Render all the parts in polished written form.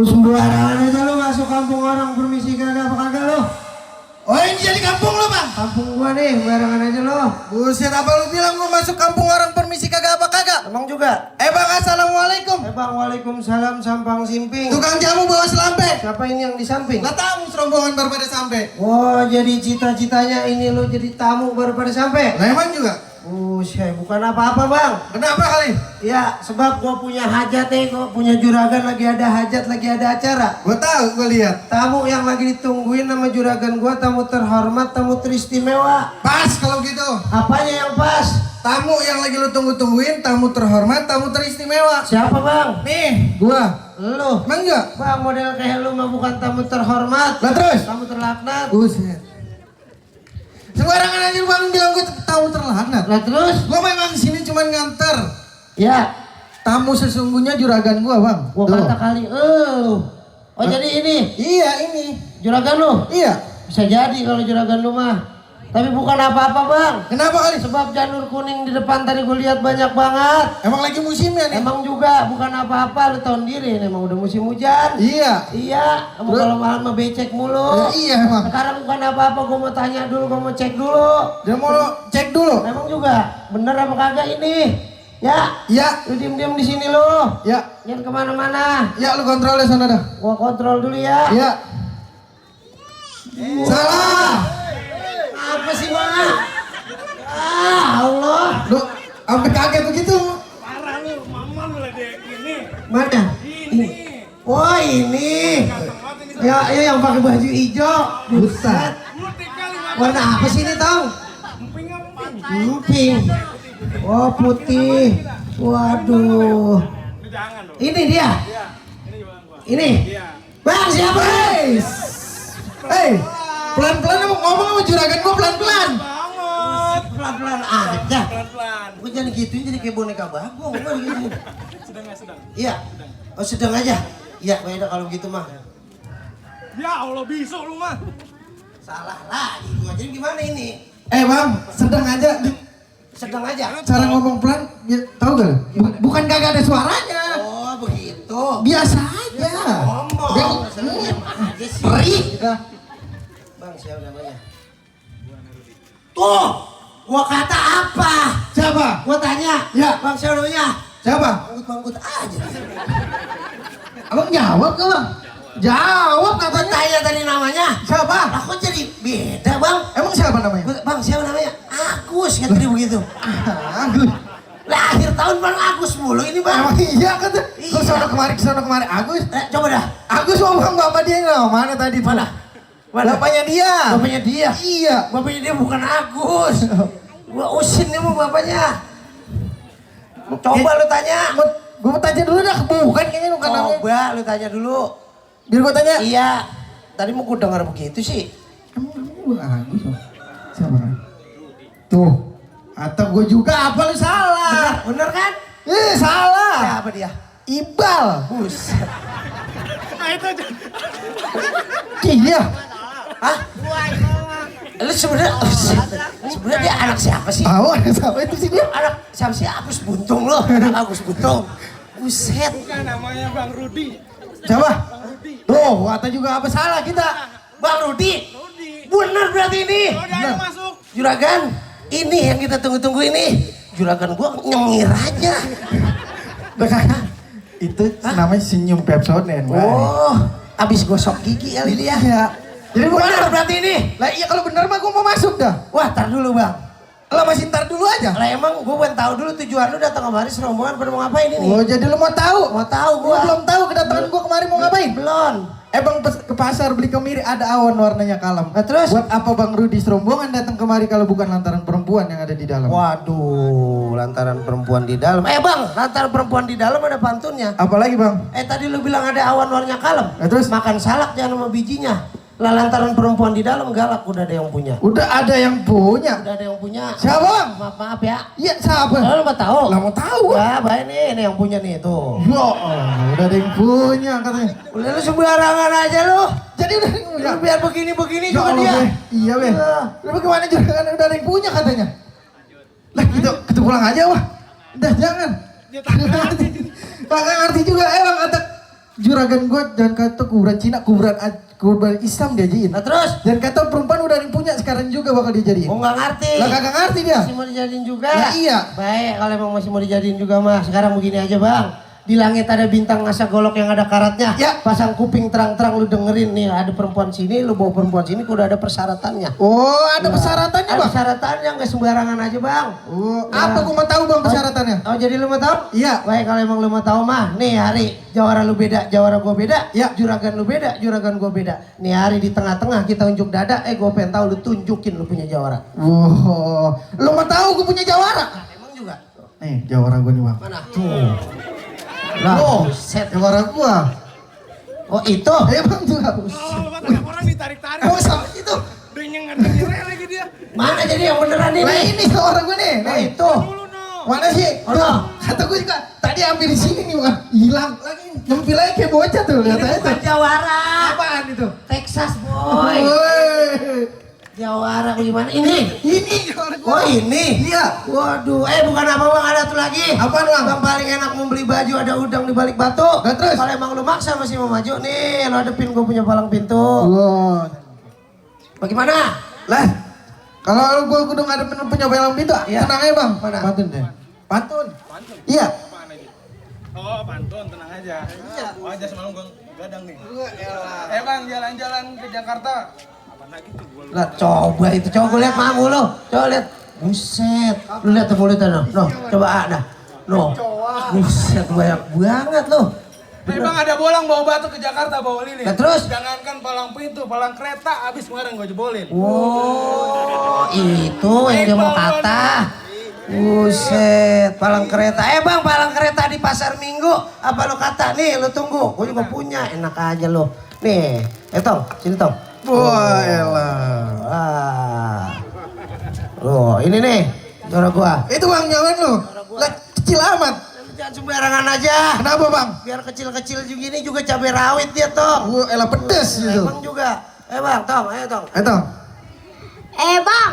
Lu sembarangan aja lu masuk kampung orang, permisi kagak apa kagak lu? Oh ini jadi kampung lo bang? Kampung gua nih, barengan aja lu. Buset, apa lu bilang gua masuk kampung orang permisi kagak apa kagak? Emang juga? Bang, assalamualaikum. Bang, waalaikumsalam, sampang simping. Tukang jamu bawa selampe. Siapa ini yang di samping? Lah tamu serombongan baru pada sampai. Wah, jadi cita-citanya ini lu jadi tamu baru pada sampai. Lah emang juga? Buset, bukan apa-apa bang. Kenapa kali? Ya, sebab gua punya hajat nih, gua punya juragan lagi ada hajat, lagi ada acara. Gua tahu, gua lihat. Tamu yang lagi ditungguin sama juragan gua, tamu terhormat, tamu teristimewa. Pas kalau gitu. Apanya yang pas? Tamu yang lagi lu tunggu-tungguin, tamu terhormat, tamu teristimewa. Siapa bang? Nih, gua. Lu. Emang enggak? Bang, model kayak lu mah bukan tamu terhormat. Lah terus? Tamu terlaknat. Buset. Sembarangan aja bang bilang gue tamu terlaknat. Lah terus? Gua memang sini cuman nganter. Ya. Tamu sesungguhnya juragan gua bang. Gua Tuh. kata kali lu. Oh jadi ini Iya ini. juragan lu? Iya. Bisa jadi kalau juragan lu mah. Tapi bukan apa-apa bang. Kenapa kali? Sebab janur kuning di depan tadi gue lihat banyak banget. Emang lagi musimnya nih? Emang juga bukan apa-apa, lu tahun diri emang udah musim hujan. Iya. Iya, emang kalau malam mah becek mulu. Iya emang. Sekarang bukan apa-apa, gue mau tanya dulu, gue mau cek dulu. Dia mau cek dulu. Emang juga, bener apa kagak ini? Ya, Iya. lu diem-diem di sini lu. Ya. Jangan kemana-mana. Ya lu kontrol ya sana dah. Gua kontrol dulu ya. Iya. Salah. Apa sih bang? Allah. Lu sampai kaget begitu. Parah lu, mama lu ledek ini. Mana? Ini. Oh ini. Ya, yang pakai baju hijau. Buset. Putih kali mama. Warna apa sih ini tong? Emping. Oh putih. Waduh. Jangan dong. Ini dia. Iya. Ini bang gua. Ini. Iya. Bang siapa? Hei, pelan-pelan ngomong sama juragan gua pelan-pelan. Banget. Pelan-pelan aja. Pelan-pelan. Gue jangan gituin jadi kayak boneka bagong. Gua gitu. Sedang nggak sedang? Iya. Oh sedang aja. Iya beda kalau gitu mah. Ya Allah bisa lu mah. Salah lagi. Gua jadi gimana ini? Bang, sedang aja. Sedang aja. Cara ngomong pelan, tahu gak? Bukan kagak ada suaranya. Oh begitu. Biasa aja. Ngomong. Diam aja sih. Perih. Bang siapa namanya? Tuh. Gua kata apa? Siapa? Gua tanya. Ya. Bang siapa namanya? Siapa? Manggut-manggut aja. Abang jawab gak bang? Jawab Gua katanya. tanya tadi namanya. Siapa? Lah kok jadi beda bang? Emang siapa namanya? Bang siapa namanya? Agus kata dia begitu. Agus. Lah akhir tahun bang Agus mulu ini bang. Emang iya kata. Iya. Kesana kemari Agus. Coba dah. Agus ngomong bapak dia nggak mana tadi? Mana? Mana? Bapaknya dia. Bapaknya dia. Iya. Bapaknya dia bukan Agus. Gua Usin nih mau bapaknya. Coba lu tanya. Gue mau tanya dulu dah. Bukan kayaknya bukan namanya. Coba lu tanya dulu. Biar gue tanya. Iya. Tadi mau gue dengar begitu sih. Emang gue Agus. Siapa? Tuh. Atau gue juga apa lu salah? Bener kan? Salah. Siapa dia? Ibal. Buset. Nah itu aja. Iya. Hah? Lu sebenarnya dia anak siapa sih? Tahu ada siapa itu sih dia? Anak siapa sih? Agus Buntung loh. Anak Agus Buntung. Buset. Bukan namanya Bang Rudi. Siapa? Bang Rudi. Tuh, kata juga apa salah kita? Bang Rudi. Rudi. Bener berarti ini. Oh dia ayo masuk. Juragan. Ini yang kita tunggu-tunggu ini. Juragan gua nyengir aja. Itu namanya senyum Pepsodent. Oh, abis gosok gigi kali dia. Iya. Jadi Bener berarti ini. Lah iya kalau benar mah gue mau masuk dah. Wah, tar dulu bang. Lah masih ntar dulu aja. Lah emang gua pengen tahu dulu tujuan lu datang kemari serombongan pada mau ngapain ini? Oh jadi lu mau tahu? Mau tahu Gua gua. belum tahu kedatangan gua kemari mau ngapain. Belum. Bang ke pasar beli kemiri ada awan warnanya kalem. Nah, terus? Buat apa Bang Rudi serombongan datang kemari kalau bukan lantaran perempuan yang ada di dalam? Waduh, lantaran perempuan di dalam. Bang, lantaran perempuan di dalam ada pantunnya. Apalagi Bang? Tadi lu bilang ada awan warnanya kalem. Nah, terus? Makan salak jangan sama bijinya. Lah lantaran perempuan di dalam galak udah ada yang punya. Udah ada yang punya. Udah ada yang punya. Siapa Bang? Maaf ya. Iya siapa? Lu mau tahu? Lah mau tahu. Ya, baik nih, ini yang punya nih tuh. Ya, udah ada yang punya katanya. Udah lu sembarangan aja lu. Jadi udah ada yang punya. Lu biar begini-begini Ya juga Allah, dia. Be. Iya Be. Lu bagaimana juga kan udah ada yang punya katanya. Lah kita pulang aja wah. Udah jangan. Dia tak ngerti. Kagak ngerti juga Bang kata juragan gue jangan kata kuburan Cina, kuburan Islam diajain. Nah terus? Dan kata perempuan udah ada yang punya sekarang juga bakal dijadiin. Oh nggak ngerti. Lah kagak ngerti dia. Masih mau dijadiin juga? Ya iya. Baik kalau emang masih mau dijadiin juga mah. Sekarang begini aja bang. Di langit ada bintang ngasa golok yang ada karatnya. Ya. Pasang kuping terang-terang lu dengerin nih. Ada perempuan sini, lu bawa perempuan sini udah ada persyaratannya. Oh ada persyaratannya Ada bang? persyaratannya nggak sembarangan aja bang. Oh Ya. apa gue mau tahu bang persyaratannya? Oh jadi lu mau tahu? Iya. Baik kalau emang lu mau tahu mah. Nih hari jawara lu beda, jawara gua beda. Ya. Juragan lu beda, juragan gua beda. Nih hari di tengah-tengah kita unjuk dada. Gua pengen tahu lu tunjukin lu punya jawara. Wow, lo mau tahu gue punya jawara? Emang juga? Nih jawara gue nih bang. Mana? Tuh. Lah, Oh, set. jawara gue. Oh itu? Bang tuh. Oh, kata orang ditarik-tarik. Oh sama itu. Denyeng lagi dia. Mana jadi yang beneran Nah ini? ini jawara gue nih. Oh Nih. itu. Dulu no. Mana sih? Oh, no. Kata gue juga tadi ambil di sini nih bang. Hilang lagi. Nyempil aja kayak bocah tuh. Lihat Ini aja bukan tuh. jawara. Apaan itu? Texas boy. Woi. Jawara gimana? Ini? Ini jawara gue. Oh ini? Iya. Waduh, bukan apa bang, ada tuh lagi. Apaan, Bang? Bang paling enak membeli baju ada udang di balik batu. Nah, terus? Kalau emang lu maksa masih mau maju nih, lu hadepin gue punya palang pintu. Wow. Bagaimana? Lah, kalau gue kudu ngadepin punya belang pintu, Iya. tenang aja bang. Mana? Pantun deh. Pantun. Iya. Apaan aja? Oh, pantun, tenang aja. Iya. Oh, aja semalam gua gadang nih. Bang, jalan-jalan ke Jakarta. Apa lagi tuh gua lupa. Lah coba itu, coba gue lihat mamu lo. Coba lihat. Buset. Lu lihat tuh mulutnya no. No, coba ada. No. Buset banyak banget lo. Bang ada bolang bawa batu ke Jakarta bawa lilin. Nah, terus? Jangankan palang pintu, palang kereta habis kemarin gua jebolin. Wow, itu yang dia mau kata. Buset, palang kereta. Bang, palang kereta di pasar Minggu. Apa lo kata? Nih, lo tunggu. Gue juga punya. Enak aja lo. Nih, Tong, sini Tong. Wah, elah. Oh, ini nih, juara gua. Itu bang jangan lu. Lah kecil amat. Jangan sembarangan aja. Kenapa bang? Biar kecil-kecil juga ini juga cabai rawit dia, Tong. Gua elah pedes gitu. Emang juga. Bang, Tong, ayo Tong. Itu. Bang,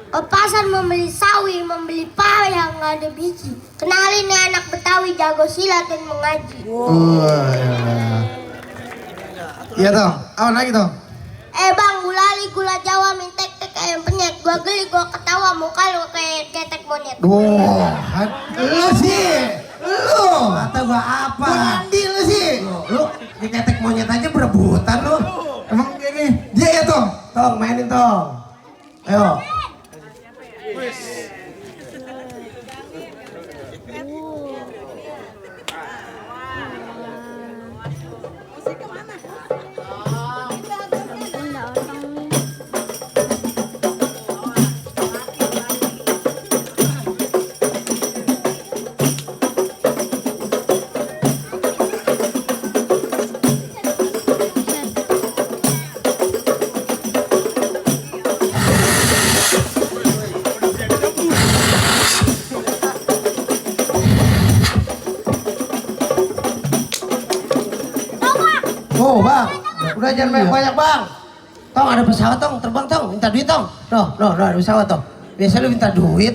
ke pasar membeli sawi, membeli pala yang nggak ada biji. Kenalin nih anak Betawi jago silat dan mengaji. Wah, elah. Iya toh. Apa lagi toh? Bang, gulali gula Jawa mintek tek ayam penyet. Gua geli, gua ketawa muka lu kayak ketek monyet. Duh, lu sih. Lu. Kata gua apa? Gua mandi lu sih. Lu diketek monyet aja berebutan lu. Emang kayak gini. Dia ya toh. Tong, mainin Tong. Ayo. Oh bang, udah jangan banyak-banyak bang. Tong ada pesawat Tong, terbang Tong, minta duit Tong. No, ada pesawat Tong. Biasa lu minta duit.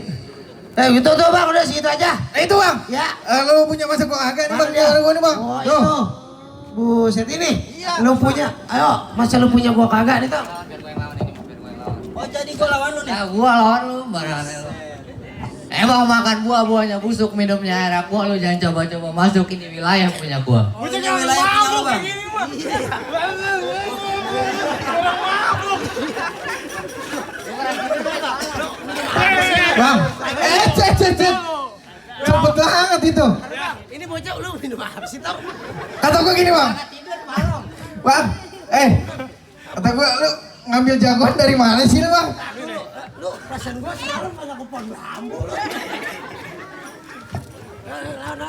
Gitu tuh bang, udah segitu aja. Itu bang. Ya. Lu punya masa gua agak nih Mana bang. dia? Jawara gua nih bang. Oh Tuh. itu. Buset ini. Iya. Lu punya, ayo masa lu punya gua kagak nih Tong. Oh jadi gua lawan lu nih? Ya gua lawan lu, barangan lu. Emang makan buah-buahnya busuk, minumnya air aqua, lu jangan coba-coba masuk ini wilayah punya gua. Bocah jangan mabuk kayak gini mah. Bang. Cet. Cepet banget itu. Ini bocah lu minum apa sih Tong? Kata gua gini bang. Bang. Kata gua lu ngambil jagoan dari mana sih lu bang? Lu perasaan gua semalam pas aku pohon bambu lu.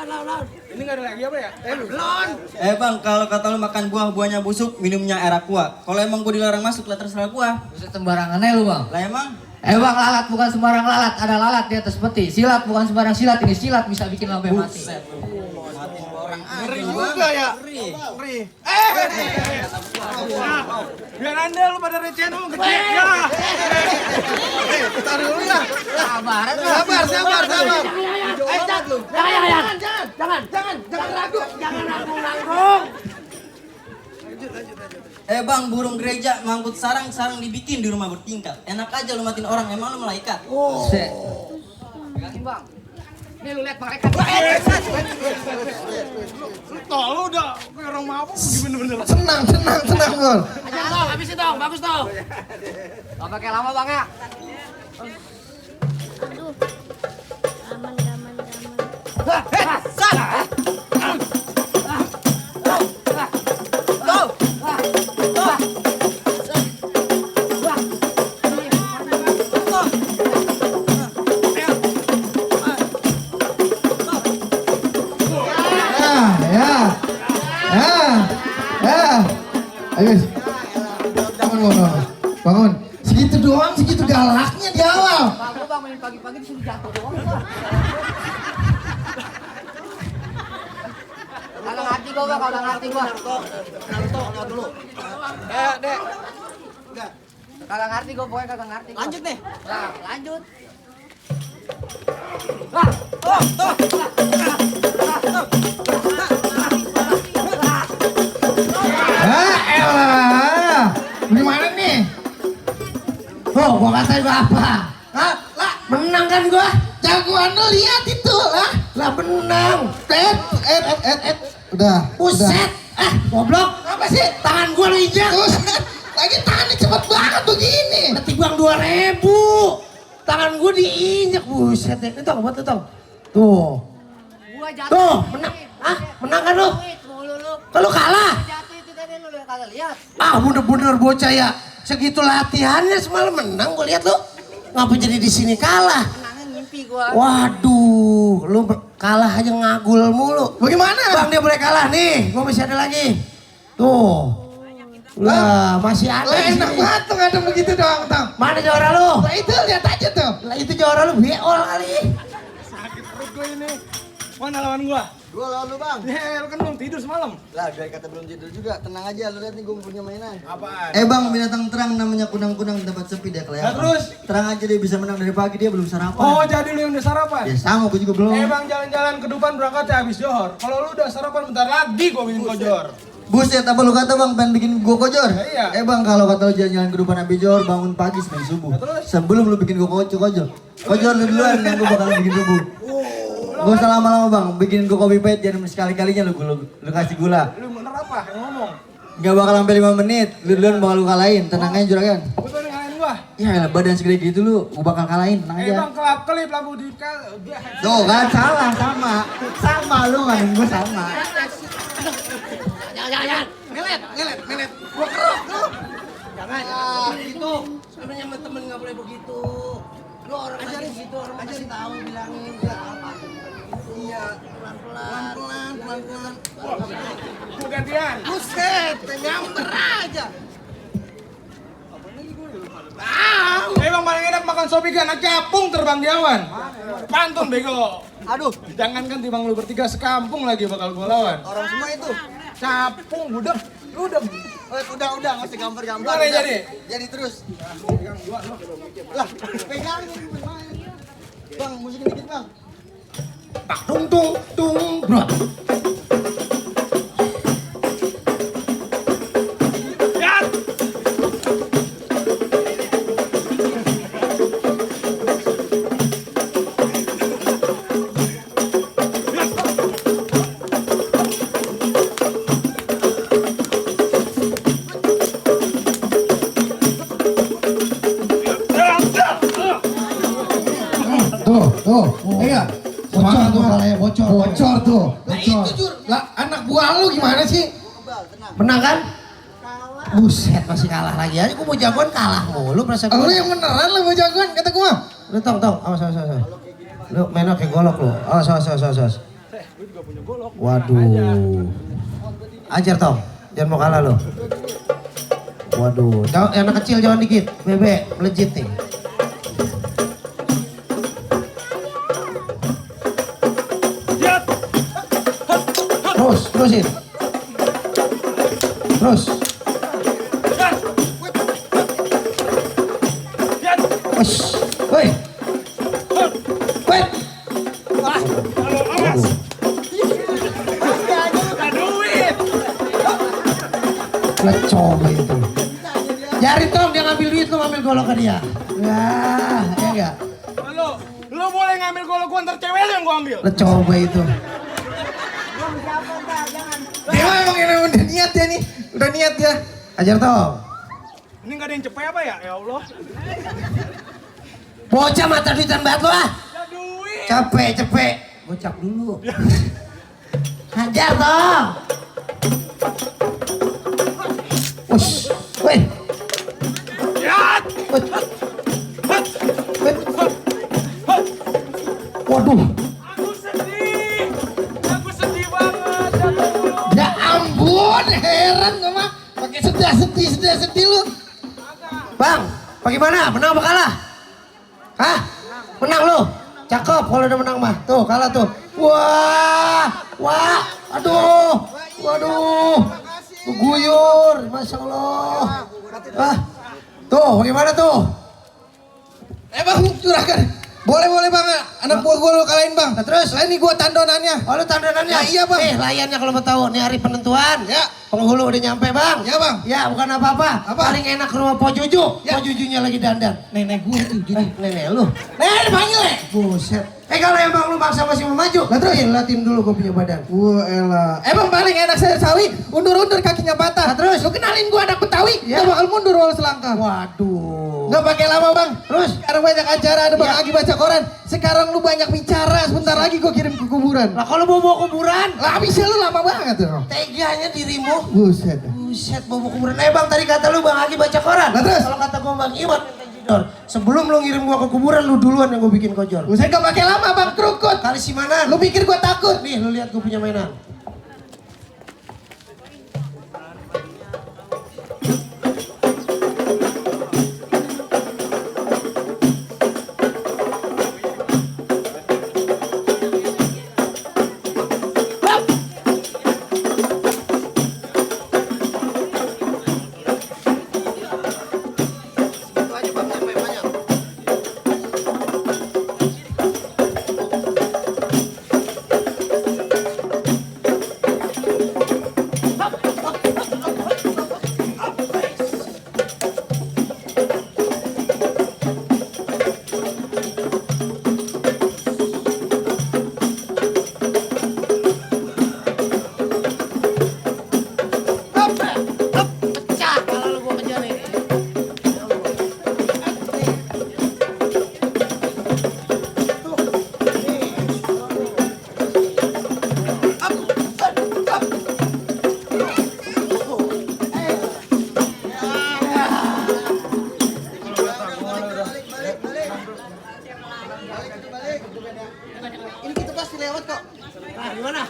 Lawan. Ini enggak ada lagi apa ya? Lon. Bang, kalau kata lu makan buah-buahnya busuk, minumnya air aqua. Kalau emang gua dilarang masuk, lah terserah gua. Bisa sembarangan aja lu bang. Lah emang? Bang, lalat bukan sembarang lalat, ada lalat di atas peti. Silat bukan sembarang silat, ini silat bisa bikin lambe mati. Ngeri juga ya. Ngeri. Biar anda lu pada receh dong gede ya. Kita dulu ya. Sabar. Sabar. Jangan ragu. Jangan nanggung. Bang, burung gereja ngangkut sarang dibikin di rumah bertingkat. Enak aja lu matiin orang, emang lu malaikat. Pegangin bang. Nih lu lihat malaikat. Toh lu udah kayak orang mabuk bener-bener. Tenang Gol. Aja dong, habisin dong, bagus dong. Gak pakai lama bang ya. Aduh. Aman. Ayo, bangun. Segitu doang, segitu galaknya di awal. Bang, gua bang main pagi-pagi disuruh jatuh doang bang. Kagak ngerti gua bang, kagak ngerti gua. Dek. Kagak ngerti gua, pokoknya kagak ngerti. Lanjut nih. Nah, lanjut. Elah. Gimana nih? Oh, gua katain gua apa? Lah, Menang kan gua? jagoan lu lihat itu lah. Lah menang. Udah. Buset. Goblok. Apa sih? Tangan gua lu injak. Lagi tangannya cepet banget begini. Detik bang 2.000. Tangan gua diinjak. Buset deh. Itu buat itu. Tuh. Gua jatuh. Tuh, menang. Hah? Menang kan lu? Mulu lu. Kalau kalah. Jatuh itu tadi lu kagak lihat. Bener-bener bocah ya. Segitu latihannya semalam menang gua lihat lu. Ngapa jadi di sini kalah? Menangnya ngimpi gua. Waduh, lu kalah aja ngagul mulu. Bagaimana? Bang dia boleh kalah nih, gua masih ada lagi. Tuh. Lah, masih ada. Lah di enak sini. banget tuh ngadem begitu doang, Tom. Mana juara lu? Lah itu lihat aja tuh. Lah itu juara lu beol kali. Sakit perut gue ini. Mana lawan gua? Gua lawan lu bang. Lu kan belum tidur semalam. Lah dari kata belum tidur juga, tenang aja lu lihat nih gua punya mainan. Apaan? Bang, binatang terang namanya kunang-kunang di tempat sepi dia Nah, kelihatan. terus? Terang aja dia bisa menang dari pagi, dia belum sarapan. Oh, jadi lu yang udah sarapan? Ya sama, gua juga belum. Bang, jalan-jalan ke depan berangkatnya habis johor. Kalau lu udah sarapan bentar lagi gua bikin kojor. Buset, apa lu kata bang, pengen bikin gua kojor? Iya. Bang, kalau kata lu jalan-jalan ke depan habis johor, bangun pagi sampai subuh. terus? Sebelum lu bikin gua kojor. Kojor lu duluan, yang gua bakal bikin subuh. Gak usah lama-lama bang, bikin gua kopi pahit jangan sekali-kalinya lu kasih gula. Lu bener apa yang ngomong? Gak bakal sampai 5 menit, lu duluan bakal lu kalahin, tenang aja juragan. Lu tuh ngalahin gua. Ya elah, badan segede gitu lu, gua bakal kalahin, tenang aja. Bang, kelap-kelip lagu di Tuh kan salah, sama lu ngatain gua sama. Jangan. Melet. Gua kerok lu. Jangan. Gitu. Sebenarnya sama temen enggak boleh begitu. Lu orang ajarin gitu, orang kasih tahu bilangin biar apa. Iya, pelan-pelan. Gua gantian. Buset, nyamber aja. Bang, paling enak makan sobi kan, anak capung terbang di awan. Pantun bego. Aduh, Jangankan timbang lu bertiga sekampung lagi bakal gua lawan. orang semua itu. Capung, budak. Lu udah Udah, nggak usah gambar-gambar. Mana udah. jadi? Jadi terus. Lah, pegangin. Bang, musikin dikit bang. Tak tung bro. Tuh. Iya. Bocor tuh kalanya, bocor tuh. Nah itu Jur, lah anak buah lu gimana sih? Menang kan? Buset, masih kalah lagi aja. Gua mau jagoan kalah mulu perasaan Lu gua. yang beneran lu mau jagoan kata gua. Lu tong. Awas. Lu main kayak golok lu. Awas. Waduh. Ajar tong. Jangan mau kalah lu. Waduh. Yang anak kecil jangan dikit. Bebek, melejit nih. Terusin. Terus. Woi. Lah coba itu. Jari Tom dia ngambil duit lu ngambil golok ke dia. Wah, ya enggak? Lu boleh ngambil golok gua, ntar cewek lu yang gua ambil. Lah coba itu. Dia emang ini udah niat ya nih. Udah niat ya. Ajar Tom. Ini nggak ada yang cepet apa ya? Ya Allah. Bocah mata duitan banget lu ah. Ya duit. Capek, cepet. Gocap dulu. Hajar Tom. Ush, weh. Ya. Waduh. Aku sedih. Aku sedih banget. Ya ampun, heran gua mah. Pakai sedih lu. Bang, bagaimana? Menang apa kalah? Hah? Menang lu? Cakep kalau udah menang mah. Tuh, kalah tuh. Wah, aduh, waduh. Guyur, Masya Allah. Ah, tuh, bagaimana tuh? Bang, curahkan. Boleh bang, anak buah gue lo kalahin bang. Nah, terus? Lah ini gue tandonannya. Oh, lu tandonannya? Nah, iya, Bang. Nih, layannya kalau mau tahu, nih hari penentuan. Ya. Penghulu udah nyampe bang. Ya, Bang. Ya, bukan apa-apa. Apa? Paling enak ke rumah Po Juju. Ya. Po Jujunya lagi dandan. Nenek gue tuh. Nenek lu. Nenek dipanggil ya? Buset. Kalau emang lu maksa masih mau maju, lah terus latin dulu gue punya badan. Wah elah. Emang paling enak saya sawi, undur-undur kakinya patah. Nah, terus? Lu kenalin gua anak Betawi, Ya. gak bakal mundur walau selangkah. Waduh. Gak pakai lama bang. Terus? Sekarang banyak acara, ada bang Ya. Agi baca koran. Sekarang lu banyak bicara, sebentar lagi gua kirim ke kuburan. Lah kalau bawa kuburan, Lah bisa lu lama banget tuh. teganya dirimu. Buset. Buset bawa kuburan. Bang tadi kata lu Bang Agi baca koran. Lah, terus? Kalau kata gua Bang Iwan minta jidor. Sebelum lu ngirim gua ke kuburan, lu duluan yang gua bikin kojol. Buset gak pakai lama bang, krukut. Kali si mana? Lu pikir gua takut? Nih lu lihat gua punya mainan. Pecah kalau lu gua kejar nih. Ini kita pasti lewat kok. Nah, gimana?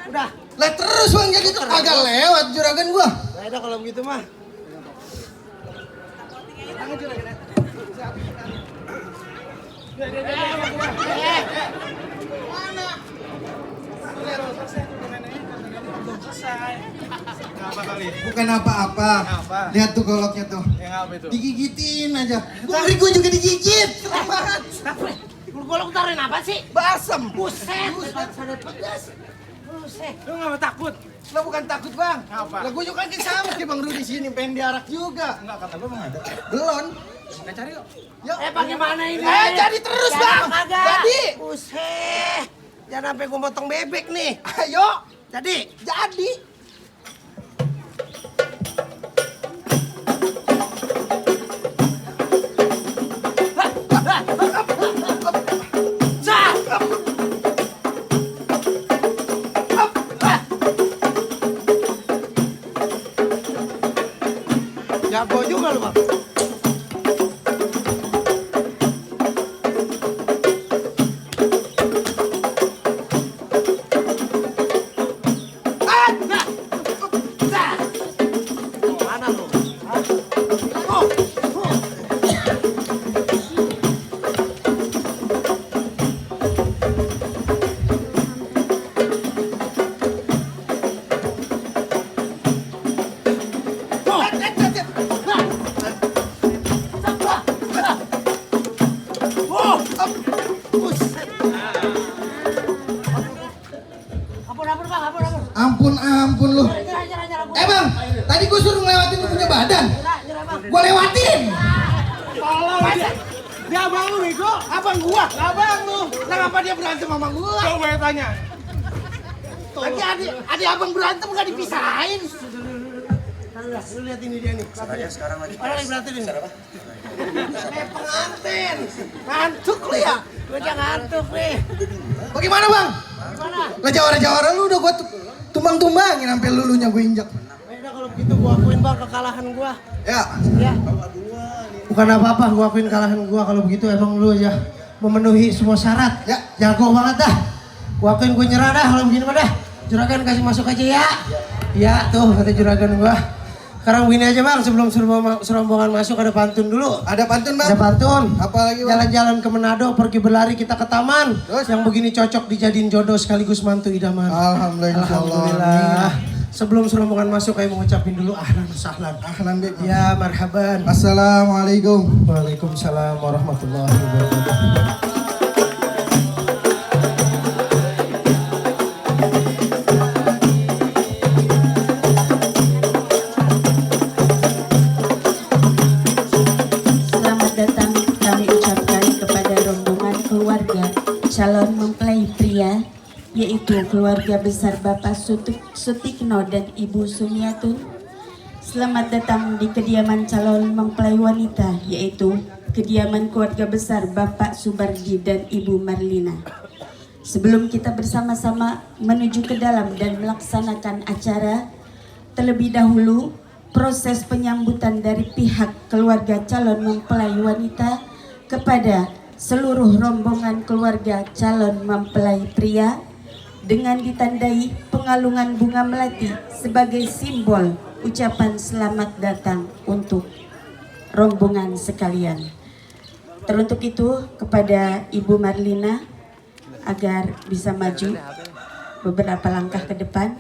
Udah. Lah terus bang, jadi tuh agak lewat juragan gua. Nah, udah kalau begitu mah. Apa kali? Bukan apa-apa. Apa? Lihat tuh goloknya tuh. Yang apa itu? Digigitin aja. Gua juga digigit. Serem banget. Lu golok taruhin apa sih? Basem. Buset, ada pedas. Buset. Lu nggak takut? Lah bukan takut bang. Apa? Lah gua juga kan sama kayak bang Rudi sini pengen diarak juga. Enggak, kata gua emang ada. Belon. Kita cari yuk. Yuk. Bagaimana ini? Jadi terus Jadi bang. apa kagak? Jadi. Buset. Jangan sampai gua motong bebek nih. Ayo. Jadi. Jadi. Jago juga lu bang. Mana lu? Ampun lu. Bang, tadi gua suruh Gua lewatin. Tolong dia abang lu bego. Abang gua. Abang lu. Lah ngapa dia berantem sama gua? Coba ya tanya. Lagi adik abang berantem gak dipisahin. Lu lihat ini dia nih. Sekarang lagi. Orang yang berantem ini. Pengantin. Ngantuk lu ya? Gua jangan ngantuk nih. Bagaimana bang? Gimana? Lah jawara lu udah gua tumbang-tumbangin sampai lulunya gua injak. Udah kalau begitu gua akuin bang kekalahan gua. Ya. Ya. Bukan apa-apa, gua akuin kekalahan gua kalau begitu emang lu aja memenuhi semua syarat. Ya. Jago banget dah. Gua akuin gua nyerah dah kalau begini mah dah. Juragan kasih masuk aja ya. Ya tuh kata juragan gua. Sekarang begini aja bang, sebelum serombongan masuk ada pantun dulu. Ada pantun bang? Ada pantun. Apa lagi bang? Jalan-jalan ke Manado, pergi berlari kita ke taman. Terus? Yang begini cocok dijadiin jodoh sekaligus mantu idaman. Alhamdulillah. Alhamdulillah. Sebelum serombongan masuk, kayak mengucapin dulu ahlan sahlan. Ahlan bek. Ya marhaban. Assalamualaikum. Waalaikumsalam warahmatullahi wabarakatuh. Selamat datang kami ucapkan kepada rombongan keluarga calon mempelai pria, yaitu keluarga besar Bapak Sutikno dan Ibu Sumiatun. Selamat datang di kediaman calon mempelai wanita, yaitu kediaman keluarga besar Bapak Subardi dan Ibu Marlina. Sebelum kita bersama-sama menuju ke dalam dan melaksanakan acara, terlebih dahulu proses penyambutan dari pihak keluarga calon mempelai wanita kepada seluruh rombongan keluarga calon mempelai pria dengan ditandai pengalungan bunga melati sebagai simbol ucapan selamat datang untuk rombongan sekalian. Teruntuk itu kepada Ibu Marlina agar bisa maju beberapa langkah ke depan.